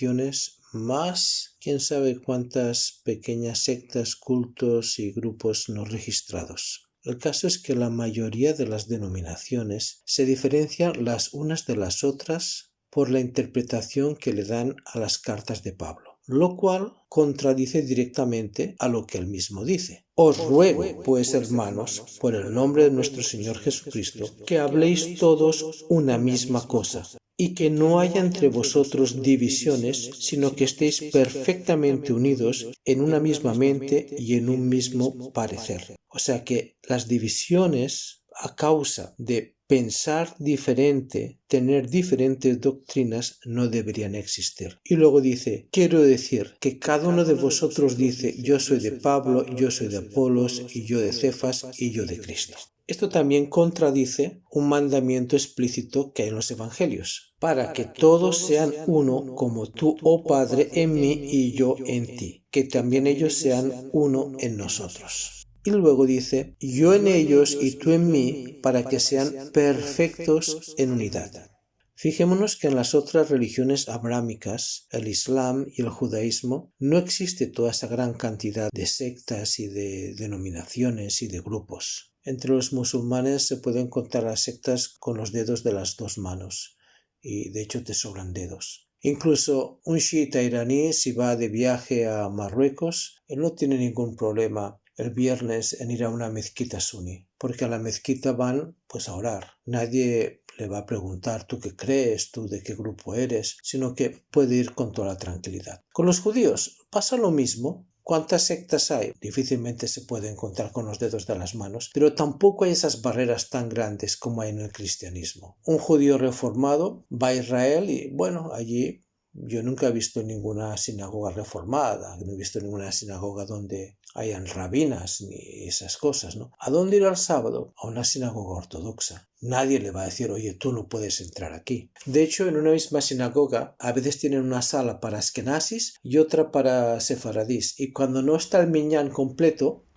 denominaciones, más quién sabe cuántas pequeñas sectas, cultos y grupos no registrados. El caso es que la mayoría de las denominaciones se diferencian las unas de las otras por la interpretación que le dan a las cartas de Pablo, lo cual contradice directamente a lo que él mismo dice. Os ruego, pues, hermanos, por el nombre de nuestro Señor Jesucristo, que habléis todos una misma cosa, y que no haya entre vosotros divisiones, sino que estéis perfectamente unidos en una misma mente y en un mismo parecer. O sea que las divisiones, a causa de pensar diferente, tener diferentes doctrinas, no deberían existir. Y luego dice, quiero decir que cada uno de vosotros dice, yo soy de Pablo, yo soy de Apolos, y yo de Cefas, y yo de Cristo. Esto también contradice un mandamiento explícito que hay en los evangelios, para que todos sean uno como tú, oh Padre, en mí y yo en ti, que también ellos sean uno en nosotros. Y luego dice, yo en ellos y tú en mí, para que sean perfectos en unidad. Fijémonos que en las otras religiones abrámicas, el Islam y el judaísmo, no existe toda esa gran cantidad de sectas y de denominaciones y de grupos. Entre los musulmanes se pueden contar las sectas con los dedos de las dos manos, y de hecho te sobran dedos. Incluso un chiita iraní, si va de viaje a Marruecos, él no tiene ningún problema el viernes en ir a una mezquita suní, porque a la mezquita van pues a orar. Nadie le va a preguntar tú qué crees, tú de qué grupo eres, sino que puede ir con toda la tranquilidad. Con los judíos pasa lo mismo. ¿Cuántas sectas hay? Difícilmente se pueden contar con los dedos de las manos, pero tampoco hay esas barreras tan grandes como hay en el cristianismo. Un judío reformado va a Israel y bueno, allí yo nunca he visto ninguna sinagoga reformada, no he visto ninguna sinagoga donde hayan rabinas ni esas cosas, ¿no? ¿A dónde ir al sábado? A una sinagoga ortodoxa. Nadie le va a decir, oye, tú no puedes entrar aquí. De hecho, en una misma sinagoga a veces tienen una sala para askenazis y otra para sefaradís. Y cuando no está el minyan completo,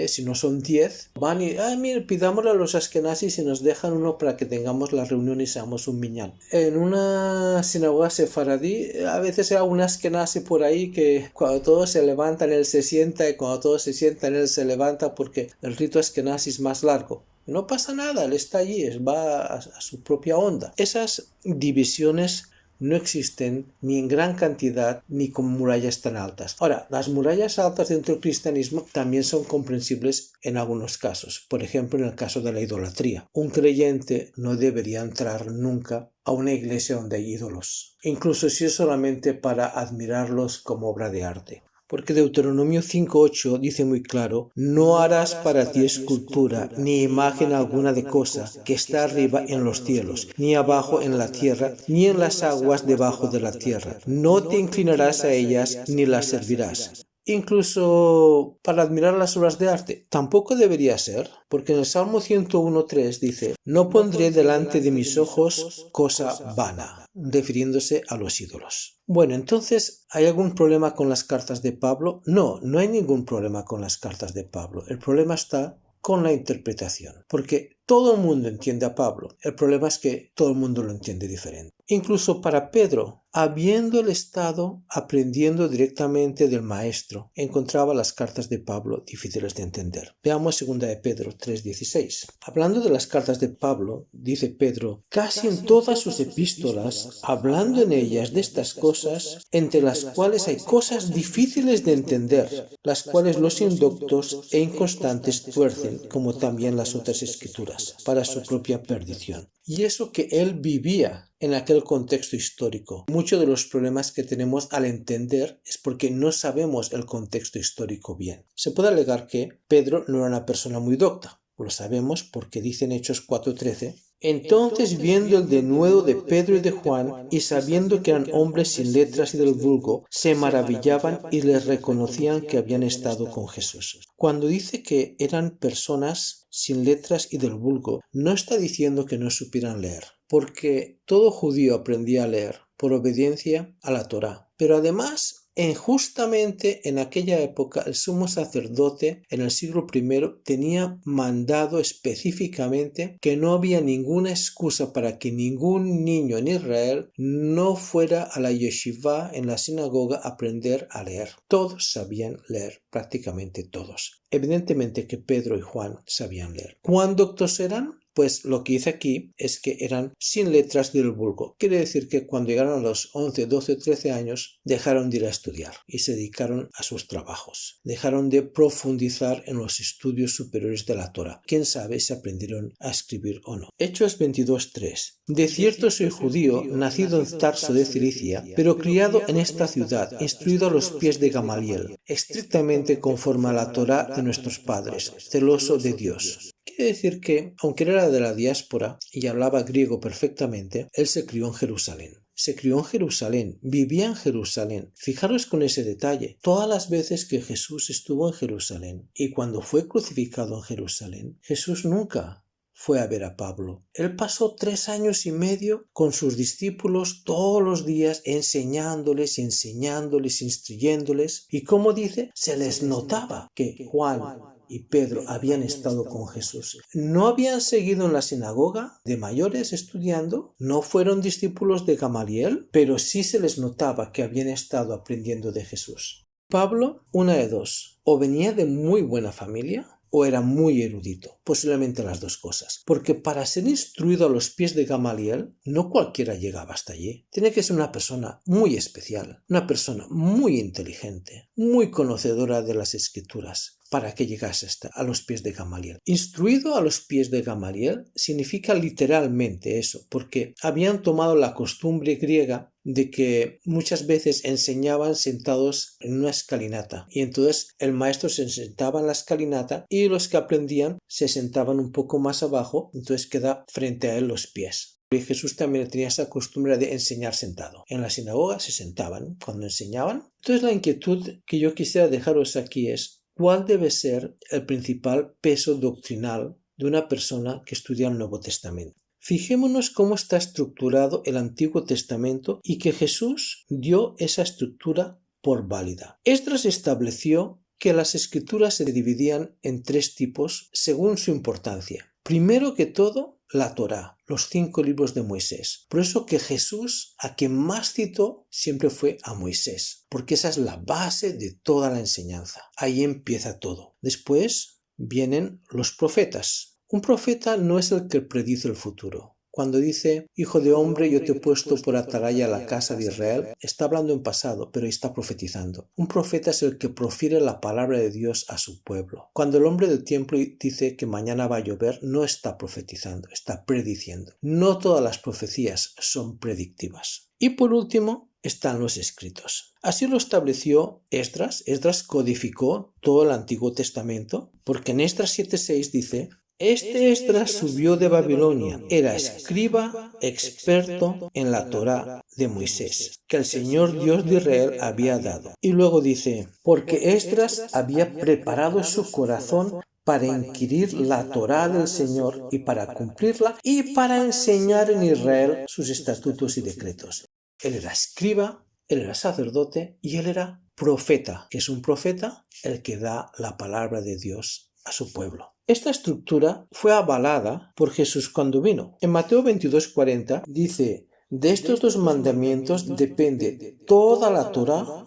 si no son 10, van y, mire, pidámosle a los askenazis y nos dejan uno para que tengamos la reunión y seamos un minyan. En una sinagoga sefaradí, a veces hay un askenazi por ahí que cuando todos se levantan, él se sienta, y cuando todos se sientan, él se levanta porque el rito askenazi es más largo. No pasa nada, él está allí, va a su propia onda. Esas divisiones no existen ni en gran cantidad ni con murallas tan altas. Ahora, las murallas altas dentro del cristianismo también son comprensibles en algunos casos. Por ejemplo, en el caso de la idolatría. Un creyente no debería entrar nunca a una iglesia donde hay ídolos, incluso si es solamente para admirarlos como obra de arte. Porque Deuteronomio 5:8 dice muy claro, no harás para ti escultura ni imagen alguna de cosa que está arriba en los cielos, ni abajo en la tierra, ni en las aguas debajo de la tierra. No te inclinarás a ellas ni las servirás. Incluso para admirar las obras de arte, tampoco debería ser, porque en el Salmo 101:3 dice, no pondré delante de mis ojos cosa vana, refiriéndose a los ídolos. Bueno, entonces, ¿hay algún problema con las cartas de Pablo? No, no hay ningún problema con las cartas de Pablo. El problema está con la interpretación, porque todo el mundo entiende a Pablo. El problema es que todo el mundo lo entiende diferente. Incluso para Pedro, habiendo él estado aprendiendo directamente del maestro, encontraba las cartas de Pablo difíciles de entender. Veamos 2 de Pedro 3:16. Hablando de las cartas de Pablo, dice Pedro, casi en todas sus epístolas, hablando en ellas de estas cosas, entre las cuales hay cosas difíciles de entender, las cuales los indoctos e inconstantes tuercen, como también las otras escrituras, para su propia perdición. Y eso que él vivía en aquel contexto histórico. Muchos de los problemas que tenemos al entender es porque no sabemos el contexto histórico bien. Se puede alegar que Pedro no era una persona muy docta. Lo sabemos porque dice en Hechos 4:13, entonces viendo el denuedo de Pedro y de Juan, y sabiendo que eran hombres sin letras y del vulgo, se maravillaban y les reconocían que habían estado con Jesús. Cuando dice que eran personas sin letras y del vulgo, no está diciendo que no supieran leer, porque todo judío aprendía a leer por obediencia a la Torá. Pero además Justamente en aquella época el sumo sacerdote en el siglo I tenía mandado específicamente que no había ninguna excusa para que ningún niño en Israel no fuera a la yeshiva, en la sinagoga, a aprender a leer. Todos sabían leer, prácticamente todos. Evidentemente que Pedro y Juan sabían leer. ¿Cuán doctos eran? Pues lo que dice aquí es que eran sin letras del vulgo. Quiere decir que cuando llegaron a los 11, 12, 13 años dejaron de ir a estudiar y se dedicaron a sus trabajos. Dejaron de profundizar en los estudios superiores de la Torá. Quién sabe si aprendieron a escribir o no. Hechos 22:3. De cierto soy judío, nacido en Tarso de Cilicia, pero criado en esta ciudad, instruido a los pies de Gamaliel, estrictamente conforme a la Torá de nuestros padres, celoso de Dios. Quiere decir que, aunque era de la diáspora y hablaba griego perfectamente, él se crió en Jerusalén. Se crió en Jerusalén, vivía en Jerusalén. Fijaros con ese detalle. Todas las veces que Jesús estuvo en Jerusalén y cuando fue crucificado en Jerusalén, Jesús nunca fue a ver a Pablo. Él pasó 3 años y medio con sus discípulos todos los días enseñándoles, instruyéndoles. Y como dice, se les notaba que Juan y Pedro habían estado con Jesús. No habían seguido en la sinagoga de mayores estudiando, no fueron discípulos de Gamaliel, pero sí se les notaba que habían estado aprendiendo de Jesús. Pablo, una de dos, o venía de muy buena familia, o era muy erudito, posiblemente las dos cosas, porque para ser instruido a los pies de Gamaliel, no cualquiera llegaba hasta allí. Tiene que ser una persona muy especial, una persona muy inteligente, muy conocedora de las escrituras, para que llegase hasta a los pies de Gamaliel. Instruido a los pies de Gamaliel significa literalmente eso, porque habían tomado la costumbre griega de que muchas veces enseñaban sentados en una escalinata y entonces el maestro se sentaba en la escalinata y los que aprendían se sentaban un poco más abajo, entonces queda frente a él los pies. Y Jesús también tenía esa costumbre de enseñar sentado. En la sinagoga se sentaban cuando enseñaban. Entonces la inquietud que yo quisiera dejaros aquí es: ¿cuál debe ser el principal peso doctrinal de una persona que estudia el Nuevo Testamento? Fijémonos cómo está estructurado el Antiguo Testamento y que Jesús dio esa estructura por válida. Esdras estableció que las escrituras se dividían en 3 tipos según su importancia. Primero que todo, la Torá, los 5 libros de Moisés. Por eso que Jesús, a quien más citó, siempre fue a Moisés, porque esa es la base de toda la enseñanza. Ahí empieza todo. Después vienen los profetas. Un profeta no es el que predice el futuro. Cuando dice, hijo de hombre, yo te he puesto por atalaya a la casa de Israel, está hablando en pasado, pero está profetizando. Un profeta es el que profiere la palabra de Dios a su pueblo. Cuando el hombre del templo dice que mañana va a llover, no está profetizando, está prediciendo. No todas las profecías son predictivas. Y por último, están los escritos. Así lo estableció Esdras. Esdras codificó todo el Antiguo Testamento, porque en Esdras 7:6 dice: este Esdras subió de Babilonia, era escriba experto en la Torá de Moisés, que el Señor Dios de Israel había dado. Y luego dice, porque Esdras había preparado su corazón para inquirir la Torá del Señor y para cumplirla y para enseñar en Israel sus estatutos y decretos. Él era escriba, él era sacerdote y él era profeta, que es un profeta el que da la palabra de Dios a su pueblo. Esta estructura fue avalada por Jesús cuando vino. En Mateo 22:40 dice, de estos 2 mandamientos depende toda la Torá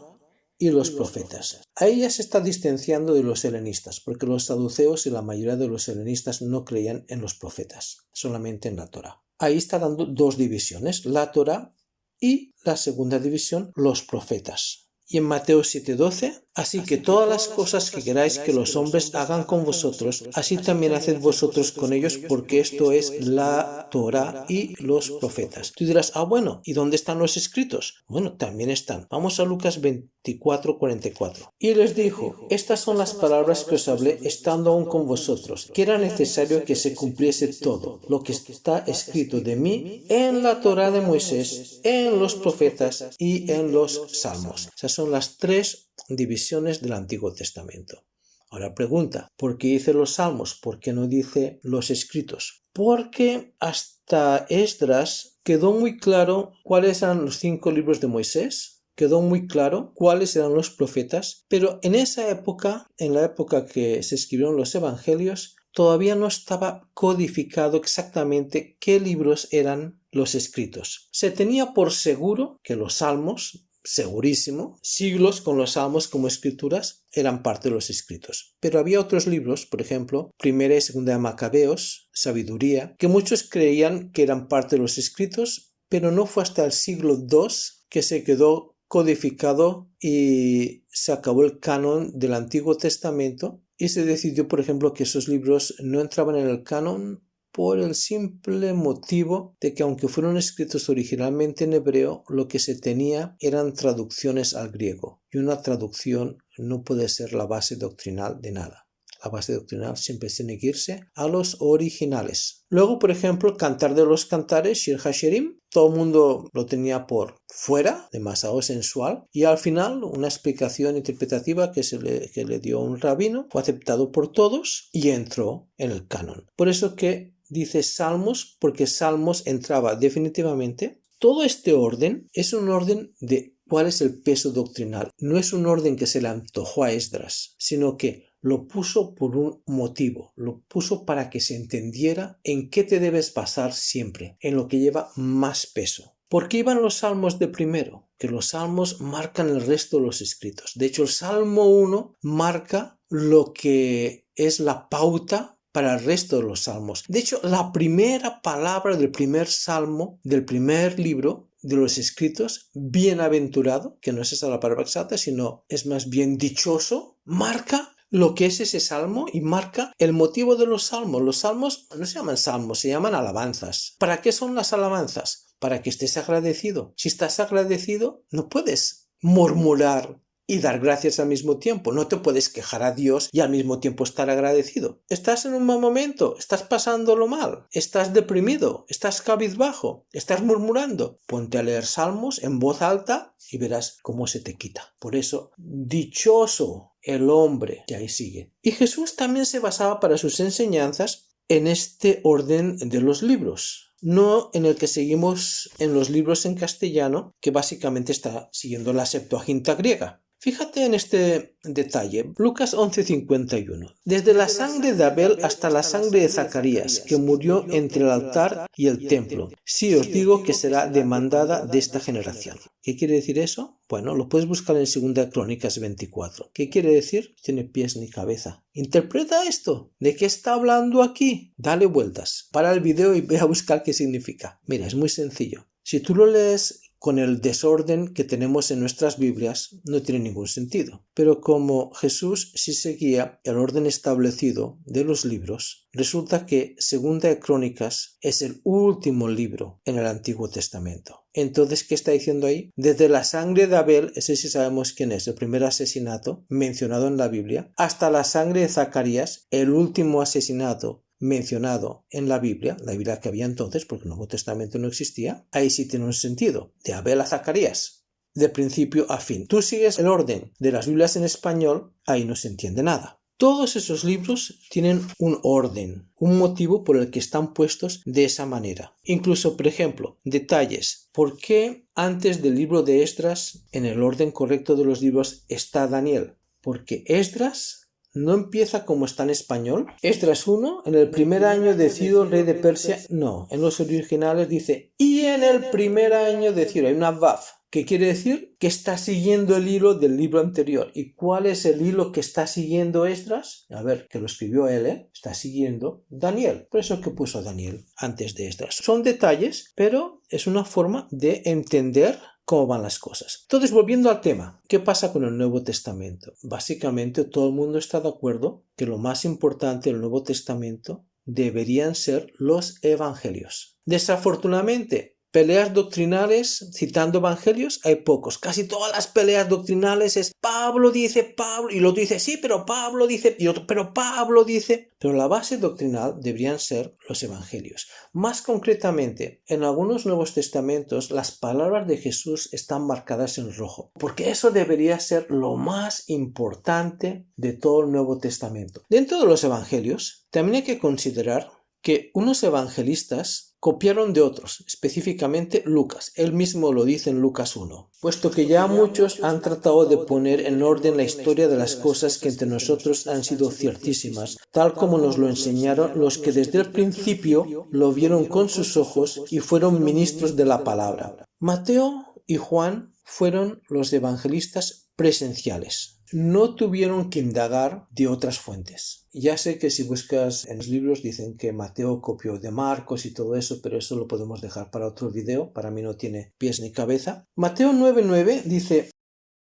y los profetas. Ahí ya se está distanciando de los helenistas, porque los saduceos y la mayoría de los helenistas no creían en los profetas, solamente en la Torá. Ahí está dando 2 divisiones, la Torá y la segunda división, los profetas. Y en Mateo 7:12, así que todas las cosas que queráis que los hombres hagan con vosotros, así también haced vosotros con ellos, porque esto es la Torá y los profetas. Tú dirás, bueno, ¿y dónde están los escritos? Bueno, también están. Vamos a Lucas 24:44. Y les dijo, estas son las palabras que os hablé estando aún con vosotros, que era necesario que se cumpliese todo lo que está escrito de mí en la Torá de Moisés, en los profetas y en los salmos. Esas son las 3 divisiones del Antiguo Testamento. Ahora pregunta, ¿por qué dice los salmos? ¿Por qué no dice los escritos? Porque hasta Esdras quedó muy claro cuáles eran los 5 libros de Moisés, quedó muy claro cuáles eran los profetas, pero en esa época, en la época que se escribieron los evangelios, todavía no estaba codificado exactamente qué libros eran los escritos. Se tenía por seguro que los salmos, segurísimo, siglos con los salmos como escrituras, eran parte de los escritos. Pero había otros libros, por ejemplo, Primera y Segunda de Macabeos, Sabiduría, que muchos creían que eran parte de los escritos, pero no fue hasta el siglo II que se quedó codificado y se acabó el canon del Antiguo Testamento y se decidió, por ejemplo, que esos libros no entraban en el canon por el simple motivo de que aunque fueron escritos originalmente en hebreo, lo que se tenía eran traducciones al griego y una traducción no puede ser la base doctrinal de nada. La base doctrinal siempre tiene que irse a los originales. Luego, por ejemplo, Cantar de los Cantares, Shir HaShirim, todo el mundo lo tenía por fuera, demasiado sensual, y al final una explicación interpretativa que le dio un rabino fue aceptado por todos y entró en el canon. Por eso que dice Salmos, porque Salmos entraba definitivamente. Todo este orden es un orden de cuál es el peso doctrinal. No es un orden que se le antojó a Esdras, sino que lo puso por un motivo, lo puso para que se entendiera en qué te debes basar siempre, en lo que lleva más peso. ¿Por qué iban los salmos de primero? Que los salmos marcan el resto de los escritos. De hecho, el Salmo 1 marca lo que es la pauta para el resto de los salmos. De hecho, la primera palabra del primer salmo, del primer libro de los escritos, bienaventurado, que no es esa la palabra exacta, sino es más bien dichoso, marca lo que es ese salmo y marca el motivo de los salmos. Los salmos no se llaman salmos, se llaman alabanzas. ¿Para qué son las alabanzas? Para que estés agradecido. Si estás agradecido, no puedes murmurar y dar gracias al mismo tiempo. No te puedes quejar a Dios y al mismo tiempo estar agradecido. Estás en un mal momento, estás pasándolo mal, estás deprimido, estás cabizbajo, estás murmurando. Ponte a leer salmos en voz alta y verás cómo se te quita. Por eso, dichoso el hombre, y ahí sigue. Y Jesús también se basaba para sus enseñanzas en este orden de los libros, no en el que seguimos en los libros en castellano, que básicamente está siguiendo la Septuaginta griega. Fíjate en este detalle, Lucas 11:51. Desde la sangre de Abel hasta la sangre de Zacarías, que murió entre el altar y el templo. Sí os digo que será demandada de esta generación. ¿Qué quiere decir eso? Bueno, lo puedes buscar en 2 Crónicas 24. ¿Qué quiere decir? No tiene pies ni cabeza. Interpreta esto. ¿De qué está hablando aquí? Dale vueltas. Para el video y ve a buscar qué significa. Mira, es muy sencillo. Si tú lo lees con el desorden que tenemos en nuestras Biblias, no tiene ningún sentido. Pero como Jesús sí seguía el orden establecido de los libros, resulta que 2 Crónicas es el último libro en el Antiguo Testamento. Entonces, ¿qué está diciendo ahí? Desde la sangre de Abel, ese sí sabemos quién es, el primer asesinato mencionado en la Biblia, hasta la sangre de Zacarías, el último asesinato mencionado en la Biblia que había entonces, porque el Nuevo Testamento no existía, ahí sí tiene un sentido, de Abel a Zacarías, de principio a fin. Tú sigues el orden de las Biblias en español, ahí no se entiende nada. Todos esos libros tienen un orden, un motivo por el que están puestos de esa manera. Incluso, por ejemplo, detalles. ¿Por qué antes del libro de Esdras, en el orden correcto de los libros, está Daniel? Porque Esdras no empieza como está en español. Esdras 1, en el primer año de Ciro, rey de Persia. No, en los originales dice, y en el primer año de Ciro. Hay una vav, que quiere decir que está siguiendo el hilo del libro anterior. ¿Y cuál es el hilo que está siguiendo Esdras? A ver, que lo escribió él, Está siguiendo Daniel. Por eso que puso Daniel antes de Esdras. Son detalles, pero es una forma de entender cómo van las cosas. Entonces, volviendo al tema, ¿qué pasa con el Nuevo Testamento? Básicamente, todo el mundo está de acuerdo que lo más importante del Nuevo Testamento deberían ser los evangelios. Desafortunadamente, peleas doctrinales citando evangelios hay pocos. Casi todas las peleas doctrinales es Pablo dice, Pablo, y el otro dice, sí, pero Pablo dice, y otro, pero Pablo dice. Pero la base doctrinal deberían ser los evangelios. Más concretamente, en algunos Nuevos Testamentos las palabras de Jesús están marcadas en rojo, porque eso debería ser lo más importante de todo el Nuevo Testamento. Dentro de los evangelios, también hay que considerar que unos evangelistas copiaron de otros, específicamente Lucas. Él mismo lo dice en Lucas 1, puesto que ya muchos han tratado de poner en orden la historia de las cosas que entre nosotros han sido ciertísimas, tal como nos lo enseñaron los que desde el principio lo vieron con sus ojos y fueron ministros de la palabra. Mateo y Juan fueron los evangelistas presenciales. No tuvieron que indagar de otras fuentes. Ya sé que si buscas en los libros dicen que Mateo copió de Marcos y todo eso, pero eso lo podemos dejar para otro video, para mí no tiene pies ni cabeza. Mateo 9:9 dice: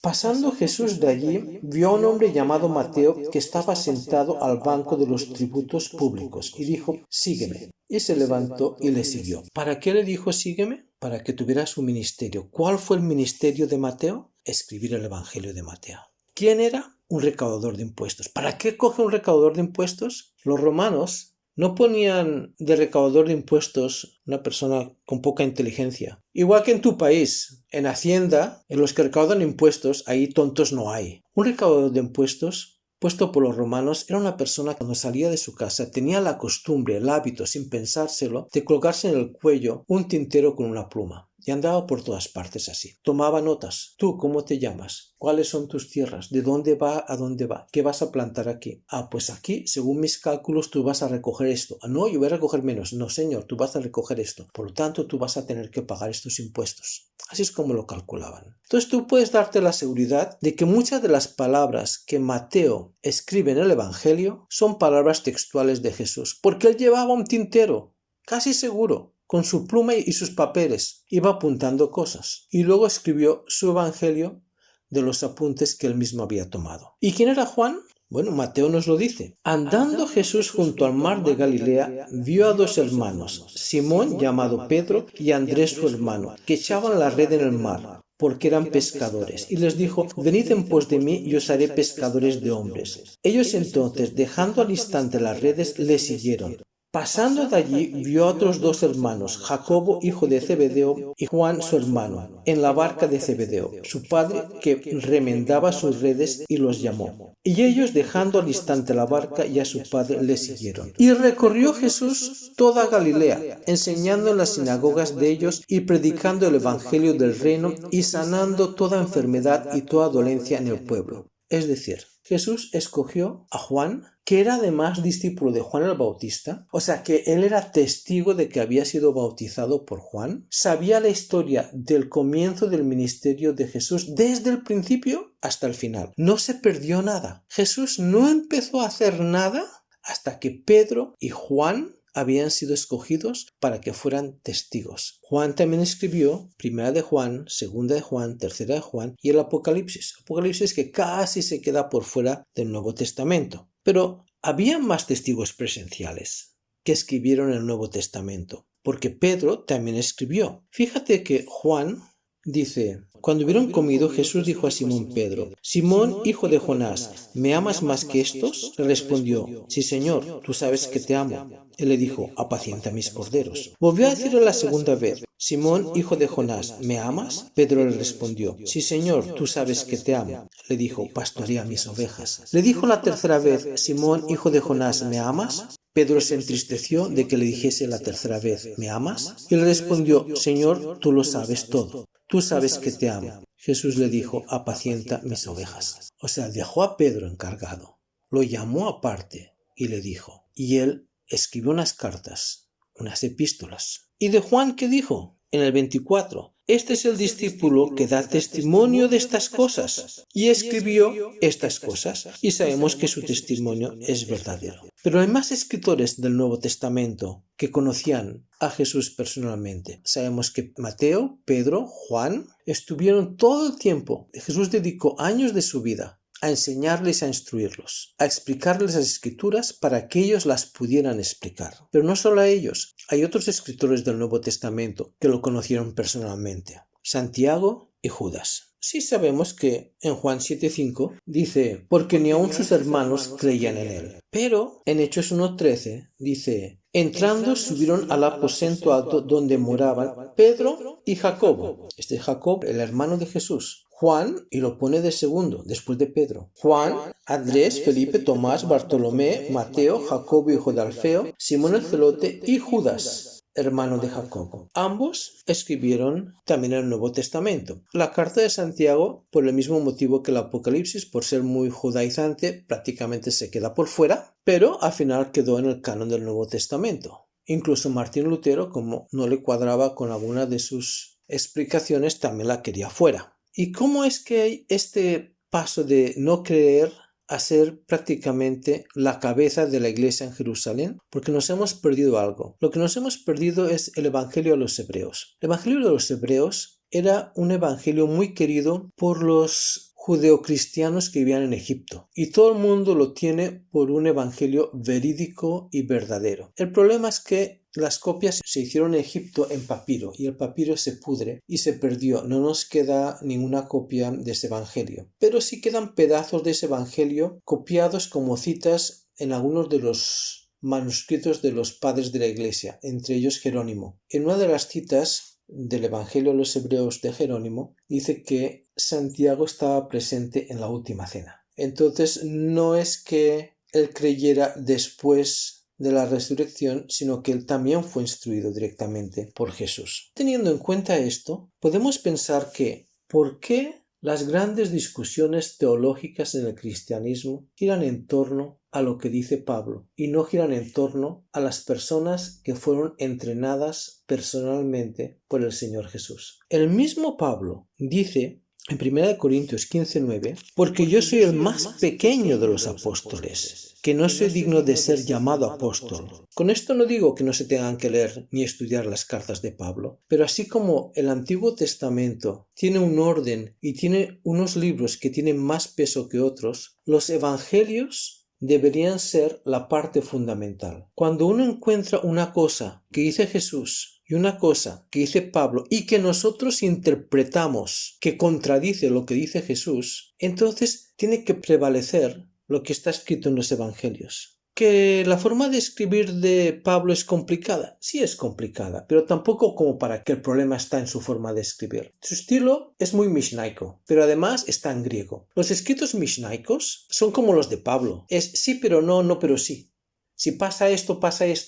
pasando Jesús de allí, vio a un hombre llamado Mateo que estaba sentado al banco de los tributos públicos y dijo: sígueme. Y se levantó y le siguió. ¿Para qué le dijo sígueme? Para que tuviera su ministerio. ¿Cuál fue el ministerio de Mateo? Escribir el Evangelio de Mateo. ¿Quién era? Un recaudador de impuestos. ¿Para qué coge un recaudador de impuestos? Los romanos no ponían de recaudador de impuestos una persona con poca inteligencia. Igual que en tu país, en Hacienda, en los que recaudan impuestos, ahí tontos no hay. Un recaudador de impuestos, puesto por los romanos, era una persona que cuando salía de su casa tenía la costumbre, el hábito, sin pensárselo, de colgarse en el cuello un tintero con una pluma. Y andaba por todas partes así. Tomaba notas. ¿Tú cómo te llamas? ¿Cuáles son tus tierras? ¿De dónde va a dónde va? ¿Qué vas a plantar aquí? Ah, pues aquí, según mis cálculos, tú vas a recoger esto. Ah, no, yo voy a recoger menos. No, señor, tú vas a recoger esto. Por lo tanto, tú vas a tener que pagar estos impuestos. Así es como lo calculaban. Entonces tú puedes darte la seguridad de que muchas de las palabras que Mateo escribe en el Evangelio son palabras textuales de Jesús, porque él llevaba un tintero, casi seguro. Con su pluma y sus papeles iba apuntando cosas y luego escribió su evangelio de los apuntes que él mismo había tomado. ¿Y quién era Juan? Bueno, Mateo nos lo dice. Andando Jesús junto al mar de Galilea, vio a dos hermanos, Simón llamado Pedro y Andrés su hermano, que echaban la red en el mar, porque eran pescadores, y les dijo: venid en pos de mí y os haré pescadores de hombres. Ellos entonces, dejando al instante las redes, le siguieron. Pasando de allí, vio a otros dos hermanos, Jacobo, hijo de Zebedeo, y Juan, su hermano, en la barca de Zebedeo, su padre, que remendaba sus redes, y los llamó. Y ellos, dejando al instante la barca y a su padre, le siguieron. Y recorrió Jesús toda Galilea, enseñando en las sinagogas de ellos y predicando el evangelio del reino y sanando toda enfermedad y toda dolencia en el pueblo. Es decir, Jesús escogió a Juan, que era además discípulo de Juan el Bautista, o sea que él era testigo de que había sido bautizado por Juan, sabía la historia del comienzo del ministerio de Jesús desde el principio hasta el final. No se perdió nada. Jesús no empezó a hacer nada hasta que Pedro y Juan habían sido escogidos para que fueran testigos. Juan también escribió Primera de Juan, Segunda de Juan, Tercera de Juan y el Apocalipsis. Apocalipsis que casi se queda por fuera del Nuevo Testamento. Pero había más testigos presenciales que escribieron el Nuevo Testamento, porque Pedro también escribió. Fíjate que Juan dice: cuando hubieron comido, Jesús dijo a Simón Pedro: Simón, hijo de Jonás, ¿me amas más que estos? Le respondió: sí, Señor, tú sabes que te amo. Él le dijo: apacienta mis corderos. Volvió a decirle la segunda vez: Simón, hijo de Jonás, ¿me amas? Pedro le respondió: sí, Señor, tú sabes que te amo. Le dijo: pastorea mis ovejas. Le dijo la tercera vez: Simón, hijo de Jonás, ¿me amas? Pedro se entristeció de que le dijese la tercera vez: ¿me amas? Y le respondió: Señor, tú lo sabes todo. Tú sabes que te amo. Jesús le dijo: apacienta mis ovejas. O sea, dejó a Pedro encargado, lo llamó aparte y le dijo. Y él escribió unas cartas, unas epístolas. ¿Y de Juan qué dijo? En el 24. Este es el discípulo que da testimonio de estas cosas y escribió estas cosas, y sabemos que su testimonio es verdadero. Pero hay más escritores del Nuevo Testamento que conocían a Jesús personalmente. Sabemos que Mateo, Pedro, Juan estuvieron todo el tiempo. Jesús dedicó años de su vida a enseñarles, a instruirlos, a explicarles las escrituras para que ellos las pudieran explicar. Pero no solo a ellos, hay otros escritores del Nuevo Testamento que lo conocieron personalmente: Santiago y Judas. Sí sabemos que en Juan 7:5 dice: porque ni aun sus hermanos creían en él. Pero en Hechos 1:13 dice Entrando, subieron al aposento alto donde moraban Pedro y Jacobo. Este es Jacob, el hermano de Jesús. Juan, y lo pone de segundo, después de Pedro. Juan, Andrés, Felipe, Tomás, Bartolomé, Mateo, Jacobo, hijo de Alfeo, Simón el celote y Judas, hermano de Jacobo. Ambos escribieron también el Nuevo Testamento. La carta de Santiago, por el mismo motivo que el Apocalipsis, por ser muy judaizante, prácticamente se queda por fuera, pero al final quedó en el canon del Nuevo Testamento. Incluso Martín Lutero, como no le cuadraba con alguna de sus explicaciones, también la quería fuera. ¿Y cómo es que hay este paso de no creer a ser prácticamente la cabeza de la iglesia en Jerusalén? Porque nos hemos perdido algo. Lo que nos hemos perdido es el Evangelio a los Hebreos. El Evangelio de los Hebreos era un evangelio muy querido por los judeocristianos que vivían en Egipto, y todo el mundo lo tiene por un evangelio verídico y verdadero. El problema es que las copias se hicieron en Egipto en papiro, y el papiro se pudre y se perdió. No nos queda ninguna copia de ese evangelio, pero sí quedan pedazos de ese evangelio copiados como citas en algunos de los manuscritos de los padres de la iglesia, entre ellos Jerónimo. En una de las citas del Evangelio a los Hebreos de Jerónimo dice que Santiago estaba presente en la última cena. Entonces no es que él creyera después de la resurrección, sino que él también fue instruido directamente por Jesús. Teniendo en cuenta esto, podemos pensar que ¿por qué las grandes discusiones teológicas en el cristianismo giran en torno a lo que dice Pablo y no giran en torno a las personas que fueron entrenadas personalmente por el Señor Jesús? El mismo Pablo dice en 1 Corintios 15:9, porque yo soy el más pequeño de los apóstoles, que no soy digno de ser llamado apóstol. Con esto no digo que no se tengan que leer ni estudiar las cartas de Pablo, pero así como el Antiguo Testamento tiene un orden y tiene unos libros que tienen más peso que otros, los evangelios deberían ser la parte fundamental. Cuando uno encuentra una cosa que dice Jesús y una cosa que dice Pablo y que nosotros interpretamos que contradice lo que dice Jesús, entonces tiene que prevalecer lo que está escrito en los evangelios. ¿Que la forma de escribir de Pablo es complicada? Sí, es complicada, pero tampoco como para que el problema está en su forma de escribir. Su estilo es muy mishnaico, pero además está en griego. Los escritos mishnaicos son como los de Pablo. Es sí pero no, no pero sí. Si pasa esto,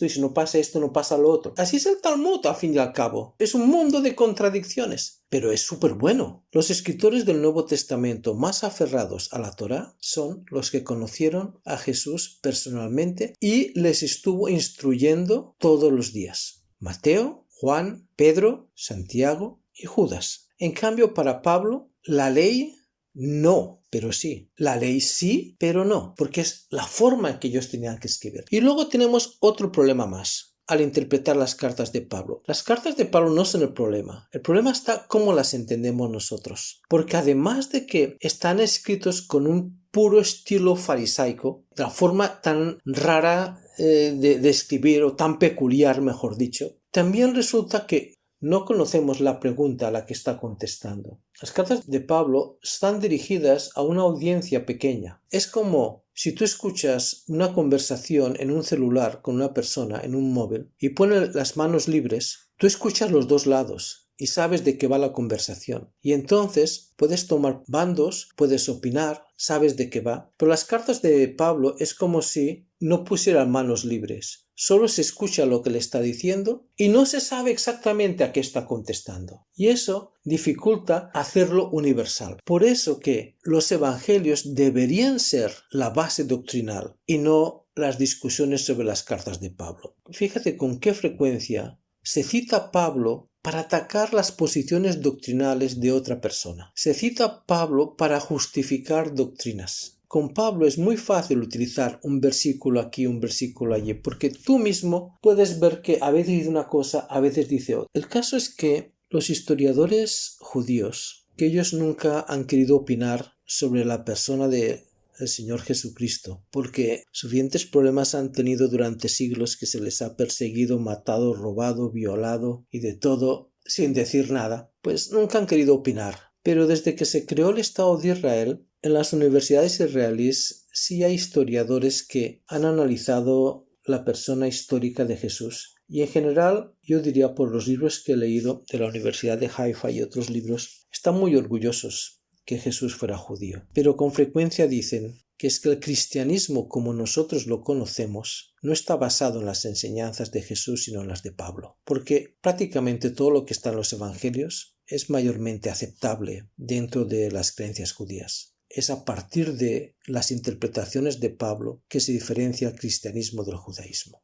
y si no pasa esto, no pasa lo otro. Así es el Talmud, al fin y al cabo. Es un mundo de contradicciones, pero es súper bueno. Los escritores del Nuevo Testamento más aferrados a la Torá son los que conocieron a Jesús personalmente y les estuvo instruyendo todos los días. Mateo, Juan, Pedro, Santiago y Judas. En cambio, para Pablo, la ley no, pero sí. La ley sí, pero no, porque es la forma en que ellos tenían que escribir. Y luego tenemos otro problema más al interpretar las cartas de Pablo. Las cartas de Pablo no son el problema está cómo las entendemos nosotros. Porque además de que están escritos con un puro estilo farisaico, la forma tan rara de escribir, o tan peculiar, mejor dicho, también resulta que no conocemos la pregunta a la que está contestando. Las cartas de Pablo están dirigidas a una audiencia pequeña. Es como si tú escuchas una conversación en un celular con una persona en un móvil y pones las manos libres, tú escuchas los dos lados y sabes de qué va la conversación. Y entonces puedes tomar bandos, puedes opinar, sabes de qué va. Pero las cartas de Pablo es como si no pusieran manos libres. Solo se escucha lo que le está diciendo y no se sabe exactamente a qué está contestando. Y eso dificulta hacerlo universal. Por eso que los evangelios deberían ser la base doctrinal y no las discusiones sobre las cartas de Pablo. Fíjate con qué frecuencia se cita a Pablo para atacar las posiciones doctrinales de otra persona. Se cita a Pablo para justificar doctrinas. Con Pablo es muy fácil utilizar un versículo aquí, un versículo allí, porque tú mismo puedes ver que a veces dice una cosa, a veces dice otra. El caso es que los historiadores judíos, que ellos nunca han querido opinar sobre la persona del Señor Jesucristo, porque suficientes problemas han tenido durante siglos que se les ha perseguido, matado, robado, violado y de todo sin decir nada, pues nunca han querido opinar. Pero desde que se creó el Estado de Israel, en las universidades israelíes sí hay historiadores que han analizado la persona histórica de Jesús. Y en general, yo diría por los libros que he leído de la Universidad de Haifa y otros libros, están muy orgullosos que Jesús fuera judío. Pero con frecuencia dicen que es que el cristianismo como nosotros lo conocemos no está basado en las enseñanzas de Jesús sino en las de Pablo, porque prácticamente todo lo que está en los evangelios es mayormente aceptable dentro de las creencias judías. Es a partir de las interpretaciones de Pablo que se diferencia el cristianismo del judaísmo.